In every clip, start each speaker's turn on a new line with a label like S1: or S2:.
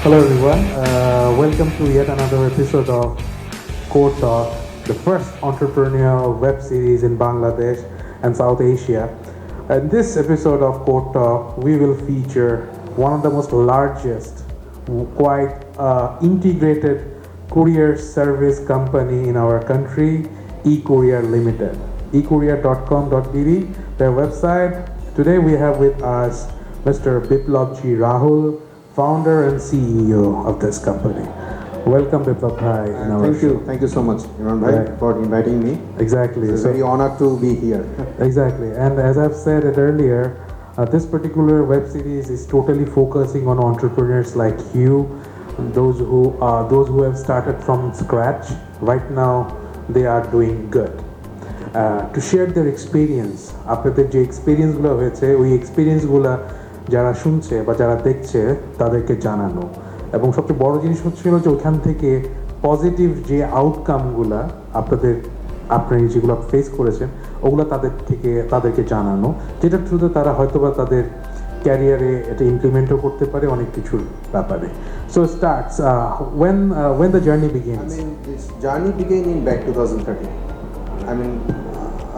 S1: Hello everyone, welcome to yet another episode of Code Talk, the first entrepreneurial web series in Bangladesh and South Asia. In this episode of Code Talk, we will feature one of the most largest, quite integrated courier service company in our country, eCourier Limited. eCourier.com.bd, their website. Today we have with us Mr. Biplop G. Rahul, founder and CEO of this company. Welcome, Biplop Bhai, in our show.
S2: Thank you so much, Imran Bhai,
S1: Right.
S2: for inviting me.
S1: Exactly.
S2: It's very honored to be here.
S1: Exactly. And as I've said it earlier, this particular web series is totally focusing on entrepreneurs like you, those who have started from scratch. Right now, they are doing good. To share their experience, আপনাদের যে এক্সপিরিয়েন্সগুলো হয়েছে ওই এক্সপিরিয়েন্সগুলো যারা শুনছে বা যারা দেখছে তাদেরকে জানানো, এবং সবচেয়ে বড় জিনিস হচ্ছিল যে ওইখান থেকে পজিটিভ যে আউটকামগুলো আপনারা যেগুলো ফেস করেছেন ওগুলো তাদেরকে জানানো, যেটার থ্রুতে তারা হয়তোবা তাদের ক্যারিয়ারে এটা ইমপ্লিমেন্টও করতে পারে অনেক কিছুর ব্যাপারে। So starts when the journey begins.
S2: This journey began in back 2013.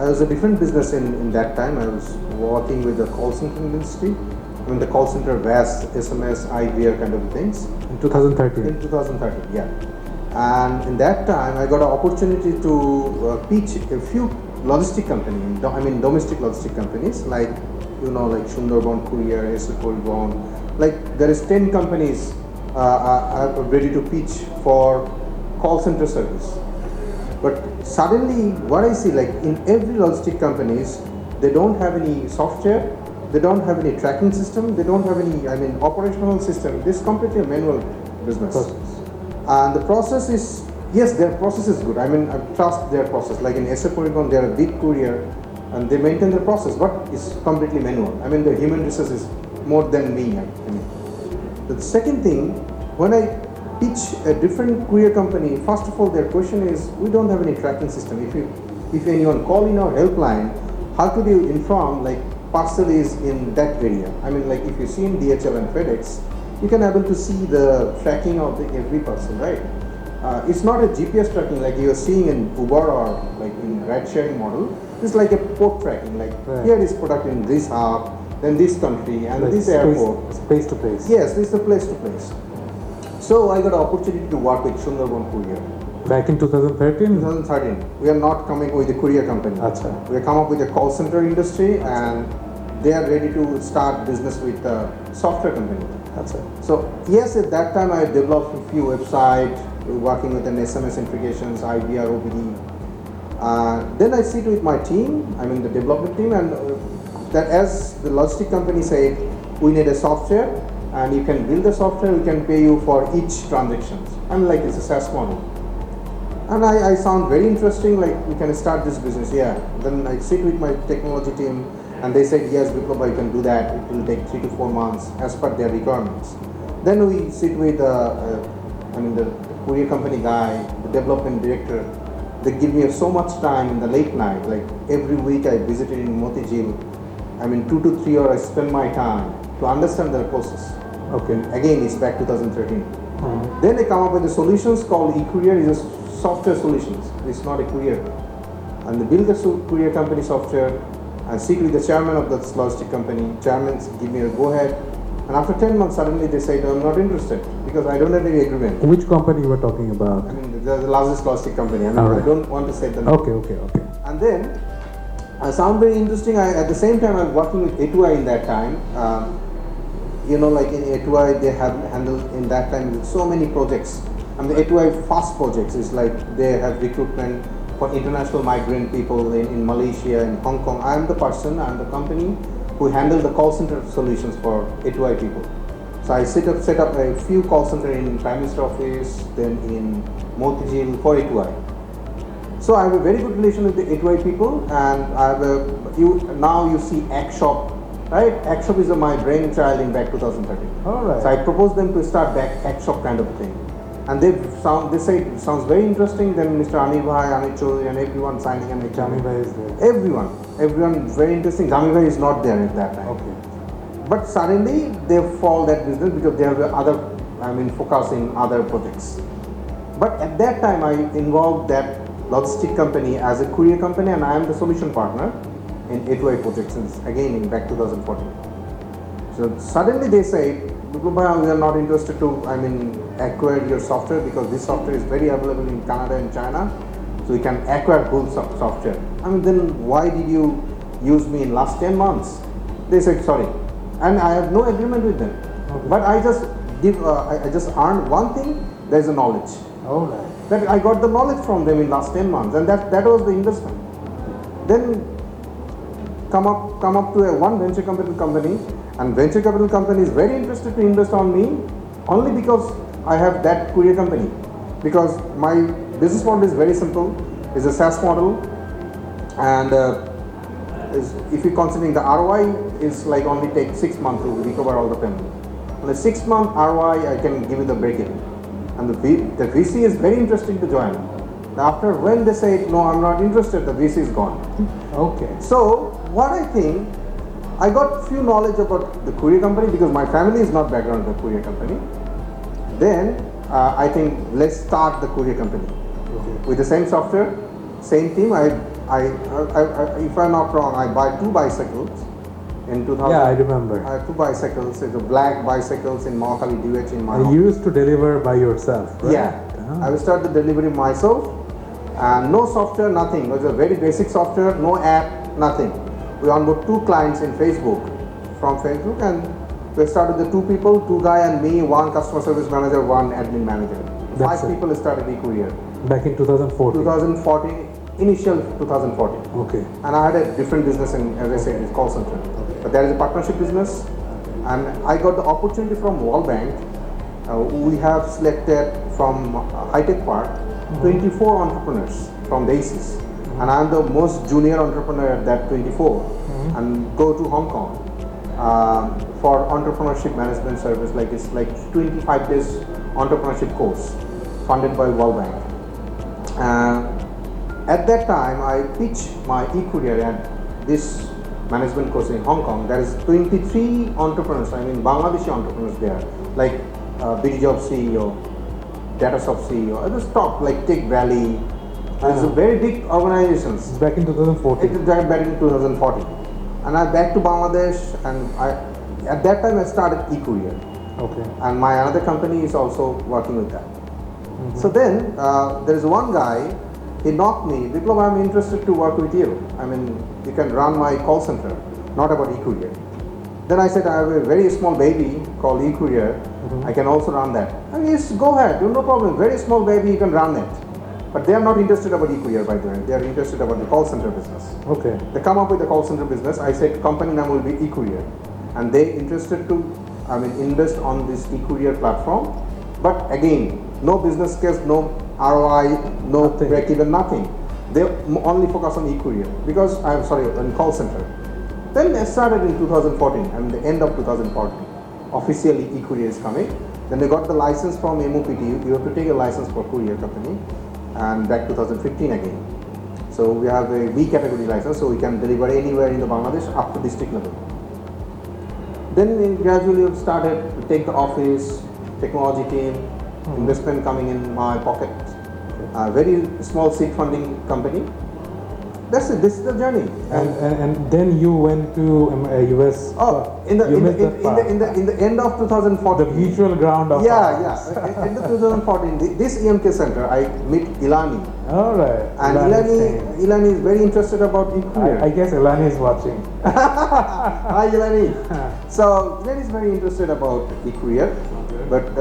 S2: I was a different business in that time. I was working with the call center industry. The call center VAS, SMS, IVR kind of things.
S1: In 2013.
S2: In 2013, yeah. And in that time, I got an opportunity to pitch a few logistic companies, domestic logistic companies like Sundarban Courier, eCourier. Like there is 10 companies are ready to pitch for call center service. But suddenly, what I see, like in every logistic companies, they don't have any software, they don't have any tracking system, they don't have any, operational system. This is completely a manual business. And the process is, yes, their process is good. I trust their process. Like in eCourier, they are a big courier and they maintain their process, but it's completely manual. The human resource is more than me. The second thing, when I pitch a different courier company, first of all, their question is, we don't have any tracking system. If anyone call in our helpline, how could you inform like parcel is in that area? Like if you see in DHL and FedEx, you can able to see the tracking of every person, right? It's not a GPS tracking like you are seeing in Uber or like in ride sharing model. It's like a port tracking, like
S1: right.
S2: Here is product in this hub, then this country, and like this airport.
S1: Place to place.
S2: Yes, this is the place to place. So I got an opportunity to work with Sundarban Courier.
S1: Back in 2013?
S2: 2013. We are not coming with a courier company.
S1: Achha.
S2: We come up with a call center industry and they are ready to start business with a software company.
S1: Achha.
S2: So yes, at that time I developed a few websites, working with an SMS integrations, IVR, OBD. Then I sit with my team, the development team, and that as the logistic company said, we need a software and you can build the software, we can pay you for each transaction. Like it's a SaaS model. And I sound very interesting, like we can start this business, yeah. Then I sit with my technology team and they said, yes, Biplop, you can do that. It will take 3 to 4 months as per their requirements. Then we sit with the courier company guy, the development director. They give me so much time in the late night, like every week I visited in Motijil. 2 to 3 hours I spend my time to understand their process.
S1: Okay.
S2: Again, it's back 2013. Then they come up with the solutions called eCourier. Is a software solutions. It's not a courier. And they build the courier company software. I sit with the chairman of the logistic company. Chairman give me a go ahead. And after 10 months, suddenly they say, I'm not interested because I don't have any agreement.
S1: Which company you were talking about?
S2: The largest logistic company.
S1: Right.
S2: I don't want to say the name.
S1: Okay.
S2: And then, I sound very interesting. At the same time, I'm working with A2I in that time. Like in A2I, they have handled in that time so many projects. The A2I fast projects is like they have recruitment for international migrant people in Malaysia and Hong Kong. I'm the company who handle the call center solutions for A2I people. So I set up a few call center in Prime Minister office, then in Motijil for A2I. So I have a very good relation with the A2I people, and I have now you see ACTShop, right? ACTShop is my brainchild in back 2013.
S1: All right.
S2: So I proposed them to start back ACTShop kind of thing. And they say it sounds very interesting. Then Mr. Anil Bhai, Anil Chaudhary, and everyone signing an agreement.
S1: Jami Bhai is there.
S2: Everyone very interesting. Jami Bhai is not there at that time.
S1: Okay.
S2: But suddenly they fall that business because they have other focus in other projects. But at that time, I involved that logistic company as a courier company, and I am the solution partner in A2I projects again in back 2014. So suddenly they say, Biplop, we are not interested to, acquire your software because this software is very available in Canada and China, so we can acquire whole software. Then why did you use me in last 10 months? They said sorry, and I have no agreement with them.
S1: Okay.
S2: But I just give, I just earned one thing. There is a knowledge.
S1: All right.
S2: That I got the knowledge from them in last 10 months, and that was the investment. Then come up to a one venture capital company, and venture capital company is very interested to invest on me only because I have that courier company. Because my business model is very simple, it's a SaaS model, and if you considering the ROI is like only take 6 months to recover all the payment. On a 6-month ROI, I can give you the break-even. And the VC is very interesting to join. After when they say no, I'm not interested, the VC is gone.
S1: Okay.
S2: So what I think, I got few knowledge about the courier company because my family is not background in the courier company. Then I think let's start the courier company.
S1: Okay.
S2: With the same software, same team. If I'm not wrong, I buy 2 bicycles in 2000.
S1: Yeah, I remember.
S2: I have 2 bicycles. It's a black bicycles in Mahakali DH in my
S1: You
S2: office.
S1: used to deliver by yourself, right?
S2: Yeah, I will start the delivery myself, and no software, nothing. It was a very basic software, no app, nothing. We onboard 2 clients in Facebook, from Facebook, and we started the 2 people, 2 guy and me, 1 customer service manager, 1 admin manager.
S1: That's
S2: 5
S1: it.
S2: people started eCourier.
S1: Back in 2014.
S2: 2014, initial 2014.
S1: Okay.
S2: And I had a different business in, as I said, it's call center. But there is a partnership business, and I got the opportunity from World Bank. We have selected from High Tech Park 24 entrepreneurs from the ACES, and I am the most junior entrepreneur at that 24, and go to Hong Kong for entrepreneurship management service. Like it's like 25 days entrepreneurship course funded by World Bank. At that time, I pitched my eCourier at this management course in Hong Kong. There is 23 entrepreneurs, Bangladeshi entrepreneurs there, like BDJob CEO, Datasoft CEO, at the top, like Tech Valley. It's a very big organizations.
S1: It's back in 2014.
S2: It is back in 2014. And I back to Bangladesh, and at that time I started eCourier.
S1: Okay.
S2: And my another company is also working with that. So then there is one guy, he knocked me, Biplop, I'm interested to work with you. You can run my call center, not about eCourier. Then I said, I have a very small baby called eCourier. I can also run that. Yes, go ahead, no problem. Very small baby, you can run it. But they are not interested about eCourier, by the way. They are interested about the call center business.
S1: Okay.
S2: They come up with the call center business. I said, company name will be eCourier. And they interested to, invest on this eCourier platform. But again, no business case, no ROI, no
S1: Nothing.
S2: break even, nothing. They only focus on eCourier because on call center. Then I started in 2014, the end of 2014. Officially eCourier is coming. Then they got the license from MOPT. You have to take a license for courier company, and back 2015 again. So we have a B category license, so we can deliver anywhere in the Bangladesh up to district level. Then we gradually started to take the office, technology team, investment coming in my pocket. Very small seed funding company. That's it. This is the journey.
S1: And then you went to US.
S2: In the end of 2014.
S1: The mutual ground of.
S2: Yeah. In the 2014, this EMK center, I meet Ilani.
S1: All right.
S2: And Ilani is very interested about eCourier.
S1: I guess Ilani is watching.
S2: Hi Ilani. So Ilani is very interested about eCourier, but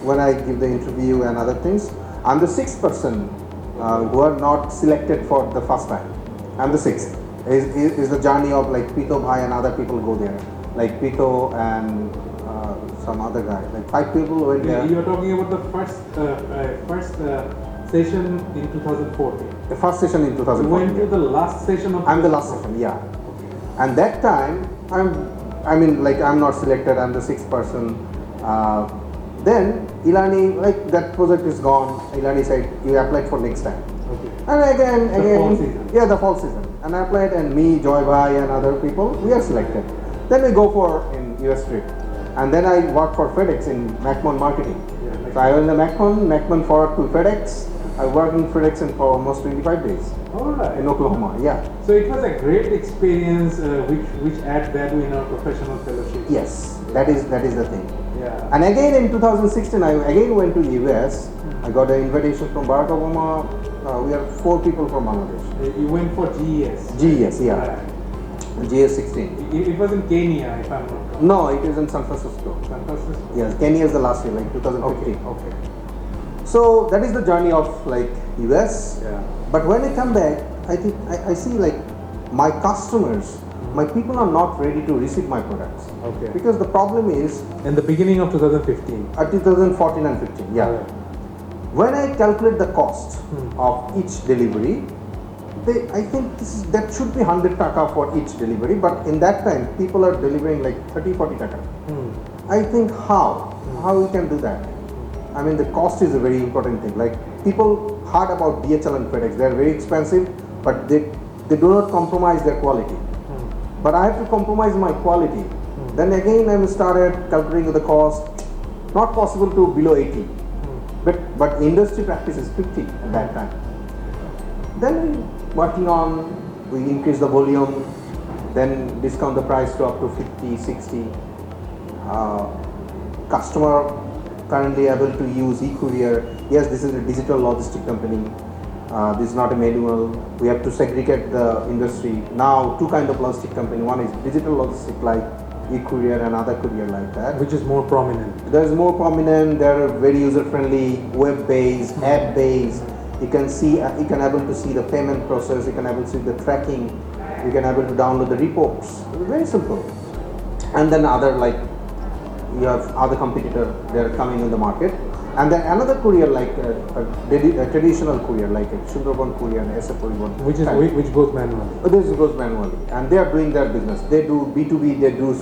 S2: when I give the interview and other things, I'm the 6th person who are not selected for the first time. I'm the 6th. Is the journey of like Pito Bhai and other people go there, like Pito and some other guy, like 5 people went there.
S1: You are talking about the first session in 2014.
S2: The first session in 2014.
S1: You went to the last session of.
S2: I'm the last session, yeah.
S1: Okay.
S2: And that time, I'm not selected. I'm the 6th person. Then Ilani, like that project is gone. Ilani said, you applied for next time.
S1: Okay.
S2: And again,
S1: The fall season.
S2: Yeah, the fall season. And I applied, and me, Joy Bhai, and other people, we are selected. Then we go for in US trip. And then I worked for FedEx in MacMon marketing.
S1: Yeah,
S2: So I was in the MacMon forward to FedEx. I worked in FedEx for almost 25 days
S1: all right.
S2: in Oklahoma. Yeah.
S1: So it was a great experience, which add value in our professional fellowship.
S2: Yes, that is the thing.
S1: Yeah.
S2: And again in 2016, I again went to US. I got an invitation from Barack Obama. We are 4 people from Bangladesh.
S1: You went for GES.
S2: GES, yeah.
S1: Right.
S2: GS 16.
S1: It was in Kenya, if I'm not wrong.
S2: No, it is in San Francisco.
S1: San Francisco.
S2: Yes, Kenya is the last year, like 2015.
S1: Okay.
S2: So that is the journey of like US.
S1: Yeah.
S2: But when I come back, I think I see like my customers, my people are not ready to receive my products.
S1: Okay.
S2: Because the problem is
S1: In the beginning of 2015.
S2: 2014 and 15. Yeah.
S1: Right.
S2: When I calculate the cost of each delivery, I think that should be 100 taka for each delivery. But in that time, people are delivering like 30-40 taka. I think how we can do that? I mean, the cost is a very important thing. Like people heard about DHL and FedEx, they are very expensive, but they do not compromise their quality. But I have to compromise my quality. Then again, I started calculating the cost. Not possible to below 80, but industry practice is 50 at that time. Then working on, we increase the volume, then discount the price to up to 50, 60. Customer currently able to use eCourier. Yes, this is a digital logistic company. This is not a manual. We have to segregate the industry. Now, 2 kind of logistic company. One is digital logistic like eCourier and other courier like that.
S1: Which is more prominent.
S2: There's more prominent. They're very user friendly, web based, app based. You can see, you can able to see the payment process. You can able to see the tracking. You can able to download the reports. Very simple. And then other like you have other competitor. They're coming in the market. And then another courier like a traditional courier like a Sundarban courier and SF courier.
S1: Which goes manually.
S2: This goes manually, and they are doing their business. They do B2B, they do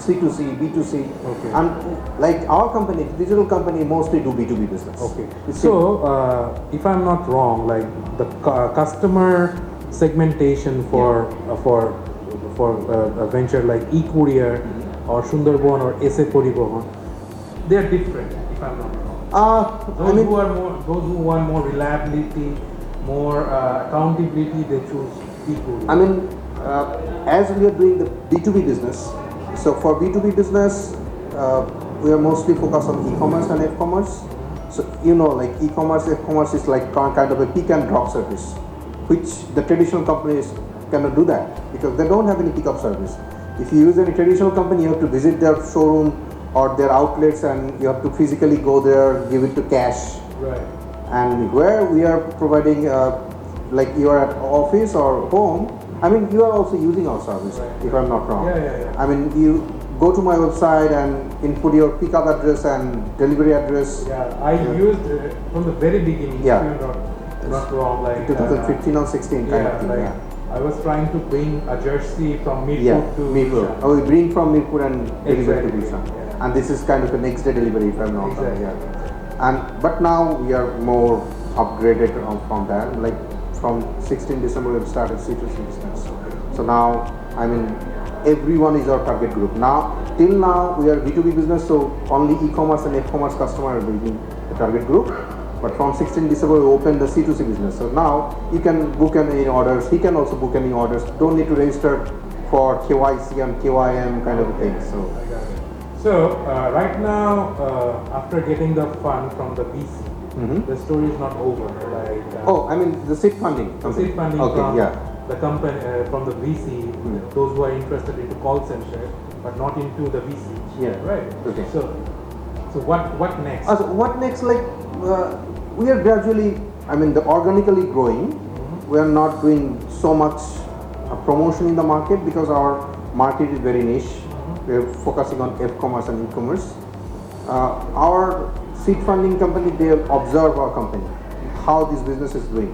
S2: C2C, B2C,
S1: Okay.
S2: and like our company, digital company, mostly do B2B business.
S1: Okay. So, if I'm not wrong, like the customer segmentation for a venture like eCourier or Sundarban or SF Poribohan, they are different. If I'm not wrong. Those who want more reliability, more accountability, they choose eCourier.
S2: I mean, as we are doing the B2B business, so for B2B business, we are mostly focused on e-commerce and F-commerce. So like e-commerce, F-commerce is like kind of a pick and drop service, which the traditional companies cannot do that because they don't have any pickup service. If you use any traditional company, you have to visit their showroom or their outlets and you have to physically go there, give it to cash.
S1: Right.
S2: And where we are providing, like you are at office or home, I mean you are also using our service,
S1: Right.
S2: if I'm not wrong.
S1: Yeah.
S2: I mean you go to my website and input your pickup address and delivery address.
S1: Yeah, I used from the very beginning,
S2: Yeah.
S1: if you're not wrong, like
S2: 2015 or 16 kind of thing.
S1: like
S2: Yeah.
S1: I was trying to bring a jersey from Mirpur
S2: Yeah,
S1: to
S2: Mirpur.
S1: Bishan.
S2: We bring from Mirpur and deliver to
S1: Exactly,
S2: Bishan.
S1: yeah.
S2: And this is kind of a next day delivery if I'm not wrong.
S1: Exactly.
S2: Yeah. But now we are more upgraded from that. Like from 16 December we've started C2C business. So now, I mean, everyone is our target group. Now, till now we are B2B business, so only e-commerce and F-commerce customer are being the target group. But from 16 December we opened the C2C business. So now you can book any orders. He can also book any orders. Don't need to register for KYC and KYM kind of a thing. So.
S1: I got it. So right now, after getting the fund from the VC, the story is not over. Like
S2: I mean the seed funding.
S1: the seed funding
S2: Okay,
S1: from
S2: yeah.
S1: the company, from the VC, those who are interested into call center, but not into the VC.
S2: Yeah.
S1: Right.
S2: Okay.
S1: So what next?
S2: So what next? Like we are gradually, I mean, organically growing. We are not doing so much promotion in the market because our market is very niche. We are focusing on F-commerce and e-commerce. Our seed funding company, they observe our company, how this business is doing.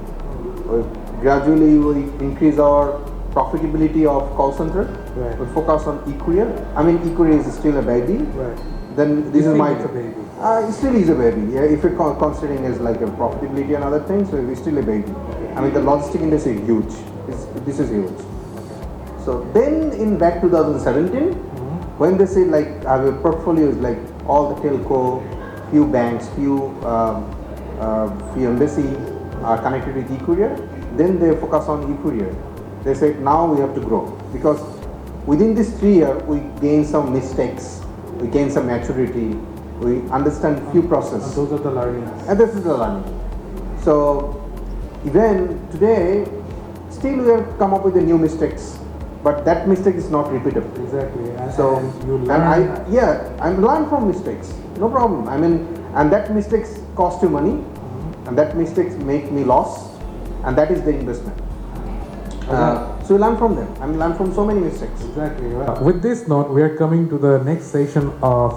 S2: Gradually, we increase our profitability of call center.
S1: Right.
S2: We focus on eCourier. I mean, eCourier is still a baby.
S1: Right.
S2: Then this
S1: You
S2: is
S1: think
S2: my.
S1: it's a baby?
S2: It still is a baby. Yeah, if you're considering as like a profitability and other things, so it's still a baby. I mean, the logistic industry is huge. This is huge. So then in back 2017, when they say like I have a portfolio is like all the telco, few banks, few embassy are connected with eCourier, then they focus on eCourier. They said now we have to grow because within this 3 years we gain some mistakes, we gain some maturity, we understand few process.
S1: And those are the learnings.
S2: And this is the learning. So even today, still we have come up with the new mistakes, but that mistake is not repeatable.
S1: Exactly.
S2: So
S1: and you learn.
S2: I'm learn from mistakes. No problem. I mean, and that mistakes cost you money, and that mistakes make me loss, and that is the investment. So you learn from them. I mean, learn from so many mistakes.
S1: Exactly. Right. With this note, we are coming to the next session of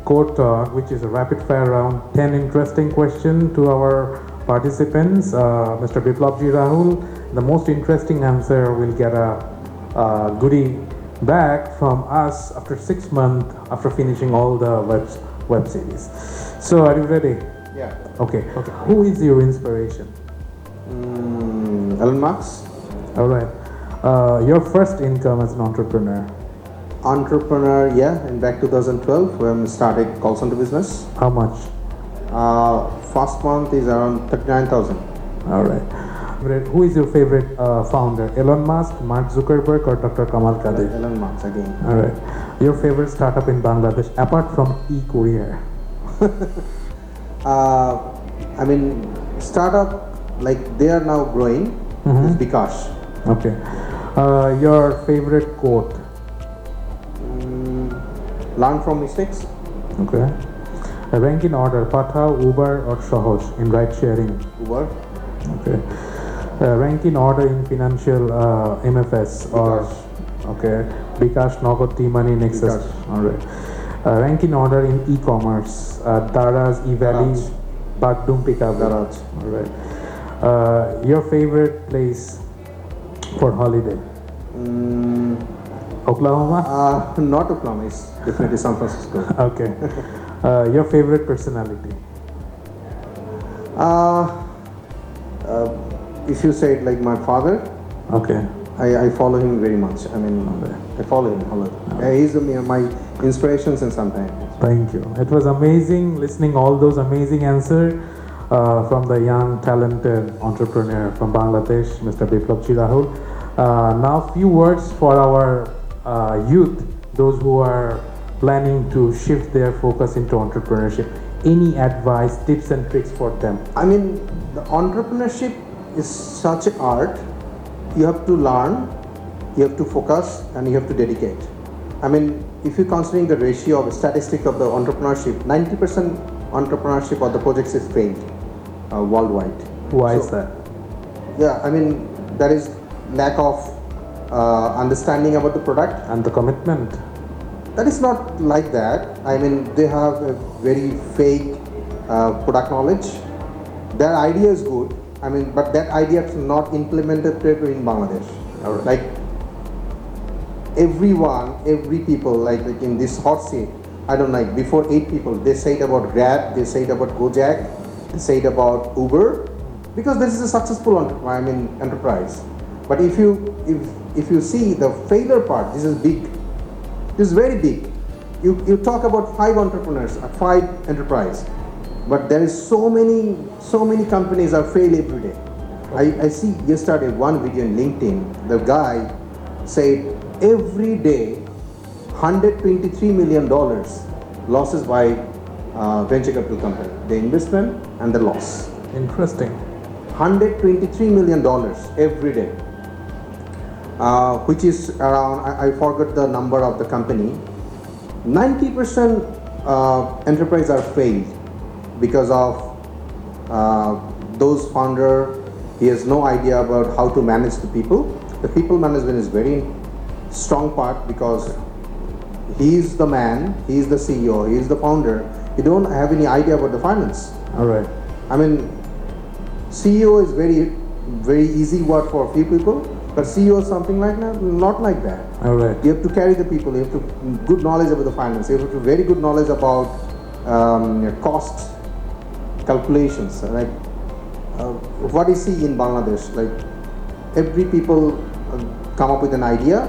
S1: Code Talk, which is a rapid fire round. 10 interesting questions to our participants. Mr. Biplop G. Rahul, the most interesting answer will get a goodie back from us after 6 months after finishing all the web series. So, are you ready?
S2: Yeah.
S1: Okay. Who is your inspiration?
S2: Elon Musk.
S1: All right. Your first income as an entrepreneur?
S2: Entrepreneur, yeah, in back 2012 when I started call center business.
S1: How much?
S2: First month is around 39,000.
S1: All right. Who is your favorite founder? Elon Musk, Mark Zuckerberg, or Dr. Kamal Kadir?
S2: Elon Musk again.
S1: All right. Your favorite startup in Bangladesh apart from eCourier?
S2: I mean, startup like they are now growing. Is Bikash.
S1: Okay. Your favorite quote?
S2: Learn from mistakes.
S1: Okay. A rank in order: Patha, Uber, or Sahoj in ride sharing?
S2: Uber.
S1: Okay. Rank in order in financial MFS or okay. Bikash, Nagad, T-Money, Nexus.
S2: Bikash.
S1: All right. Rank in order in e-commerce: Daraz, eValley, Bagdum, Pickup.
S2: Daraz.
S1: All right. Your favorite place for holiday? Oklahoma?
S2: Not Oklahoma. It's definitely San Francisco.
S1: Okay. Your favorite personality?
S2: If you say it like my father,
S1: Okay.
S2: I follow him very much. I mean, I follow him a lot. He's my inspiration since some time.
S1: Thank you. It was amazing listening all those amazing answers from the young, talented entrepreneur from Bangladesh, Mr. Biplop G. Rahul. Now, few words for our youth, those who are planning to shift their focus into entrepreneurship. Any advice, tips, and tricks for them?
S2: I mean, the entrepreneurship is such an art. You have to learn, you have to focus, and you have to dedicate. I mean, if you're considering the ratio of statistic of the entrepreneurship, 90% entrepreneurship of the projects is failed worldwide.
S1: Why is that?
S2: Yeah, I mean, there is lack of understanding about the product.
S1: And the commitment.
S2: That is not like that. I mean, they have a very fake product knowledge. Their idea is good. I mean, but that idea is not implemented in Bangladesh.
S1: All right.
S2: Like every people, like in this hot seat, I don't know, like before 8 people, they say it about Grab, they say it about Gojek, they say it about Uber, because this is a successful enterprise. But if you see the failure part, this is big. This is very big. You talk about 5 entrepreneurs, 5 enterprise, but there is so many companies are fail every day. I see yesterday one video in LinkedIn. The guy said every day $123 million losses by venture capital company. The investment and the loss.
S1: Interesting.
S2: $123 million every day. Which is around, I forgot the number of the company. 90% enterprise are failed because of those founder. He has no idea about how to manage the people. The people management is very strong part because he is the man, he is the CEO, he is the founder. He don't have any idea about the finance.
S1: All right.
S2: I mean, CEO is very easy word for a few people, but CEO is something like that, not like that.
S1: All right.
S2: You have to carry the people. You have to good knowledge about the finance. You have to very good knowledge about cost calculations. Like what you see in Bangladesh, like every people come up with an idea,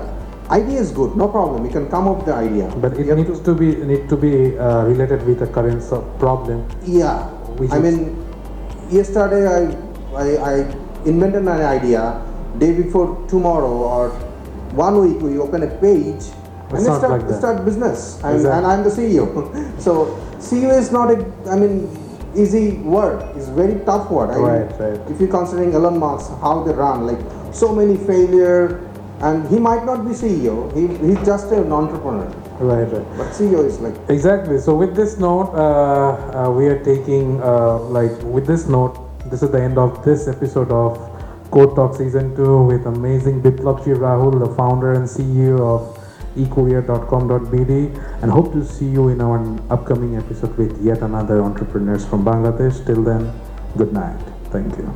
S2: idea is good, no problem. You can come up with the idea.
S1: But it
S2: You have
S1: needs to be related with the current problem.
S2: Yeah,
S1: Which
S2: I
S1: is-
S2: mean, yesterday I invented an idea. Day before tomorrow or 1 week, we open a page and
S1: It's not like that.
S2: start business.
S1: Exactly.
S2: And I'm the CEO. So CEO is not a, I mean, easy word. It's very tough word.
S1: Right.
S2: If you're considering Elon Musk, how they run, like so many failure, and he might not be CEO. He's just an entrepreneur.
S1: Right.
S2: But CEO is like.
S1: Exactly. So with this note, we are taking with this note, this is the end of this episode of Code Talk Season 2 with amazing Biplop G Rahul, the founder and CEO of eCourier.com.bd, and hope to see you in our upcoming episode with yet another entrepreneurs from Bangladesh. Till then, good night. Thank you.